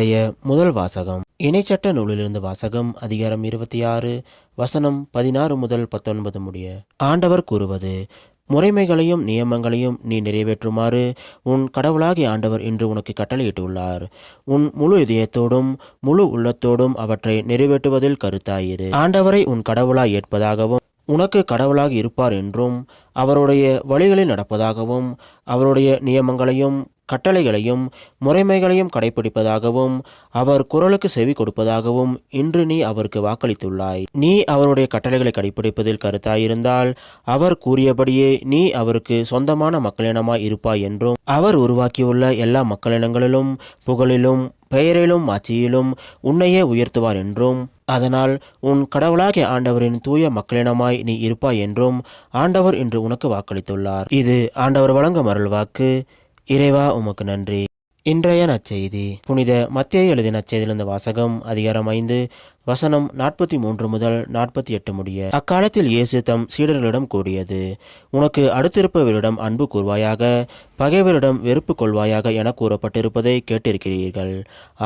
இன்றைய முதல் வாசகம் இணைச்சட்ட நூலிலிருந்து வாசகம். அதிகாரம் 26 வசனம் 16 முதல் 19 முடிய. ஆண்டவர் கூறுவது: முறைமைகளையும் நியமங்களையும் நீ நிறைவேற்றுமாறு உன் கடவுளாகிய ஆண்டவர் இன்று உனக்கு கட்டளையிட்டுள்ளார். உன் முழு இதயத்தோடும் முழு உள்ளத்தோடும் அவற்றை நிறைவேற்றுவதில் கருத்தாயிரு. ஆண்டவரை உன் கடவுளாய் ஏற்பதாகவும் உனக்கு கடவுளாக இருப்பார் என்றும் அவருடைய வழிகளில் நடப்பதாகவும் அவருடைய நியமங்களையும் கட்டளைகளையும் முறைமைகளையும் கடைபிடிப்பதாகவும் அவர் குரலுக்கு செவி கொடுப்பதாகவும் இன்று நீ அவருக்கு வாக்களித்துள்ளாய். நீ அவருடைய கட்டளைகளை கடைபிடிப்பதில் கருத்தாயிருந்தால் அவர் கூறியபடியே நீ அவருக்கு சொந்தமான மக்களினமாய் இருப்பாய் என்றும் அவர் உருவாக்கியுள்ள எல்லா மக்களினங்களிலும் புகழிலும் பெயரிலும் ஆட்சியிலும் உன்னையே உயர்த்துவார் என்றும் அதனால் உன் கடவுளாகிய ஆண்டவரின் தூய மக்களினமாய் நீ இருப்பாய் என்றும் ஆண்டவர் இன்று உனக்கு வாக்களித்துள்ளார். இது ஆண்டவர் வழங்கும் அருள்வாக்கு. இறைவா, உமக்கு நன்றி. இன்றைய நற்செய்தி புனித மத்தேயு எழுதிய நற்செய்தியிலிருந்து வாசகம். அதிகாரம் 5 வசனம் 43 முதல் 48 முடிய. அக்காலத்தில் இயேசு தம் சீடர்களிடம் கூறியது: உனக்கு அடுத்திருப்பவரிடம் அன்பு கூர்வாயாக, பகைவரிடம் வெறுப்பு கொள்வாயாக என கூறப்பட்டிருப்பதை கேட்டிருக்கிறீர்கள்.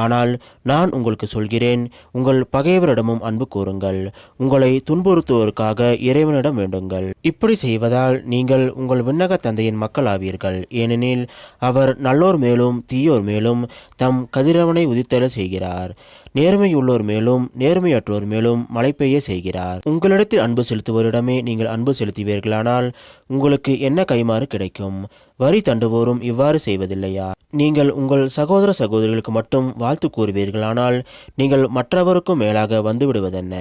ஆனால் நான் உங்களுக்கு சொல்கிறேன், உங்கள் பகைவரிடமும் அன்பு கூறுங்கள், உங்களை துன்புறுத்துவோருக்காக இறைவனிடம் வேண்டுங்கள். இப்படி செய்வதால் நீங்கள் உங்கள் விண்ணக தந்தையின் மக்கள் ஆவீர்கள். ஏனெனில் அவர் நல்லோர் மேலும் தீயோர் மேலும் தம் கதிரவனை உதித்தெழ செய்கிறார். நேர்மையுள்ளோர் மேலும் நேர்மையற்றோர் மேலும் மழை பெய்ய செய்கிறார். உங்களிடத்தில் அன்பு செலுத்துவோரிடமே நீங்கள் அன்பு செலுத்துவீர்களானால் உங்களுக்கு என்ன கைமாறு கிடைக்கும்? வரி தண்டுவோரும் இவ்வாறு செய்வதில்லையா? நீங்கள் உங்கள் சகோதர சகோதரிகளுக்கு மட்டும் வாழ்த்து கூறுவீர்களானால் நீங்கள் மற்றவருக்கும் மேலாக வந்துவிடுவதென்ன?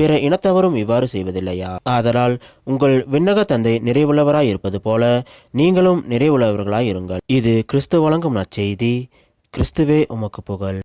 பிற இனத்தவரும் இவ்வாறு செய்வதில்லையா? ஆதலால் உங்கள் விண்ணக தந்தை நிறைவுள்ளவராய் இருப்பது போல நீங்களும் நிறைவுள்ளவர்களாய் இருங்கள். இது கிறிஸ்து வழங்கும் நற்செய்தி. கிறிஸ்துவே உமக்கு புகழ்.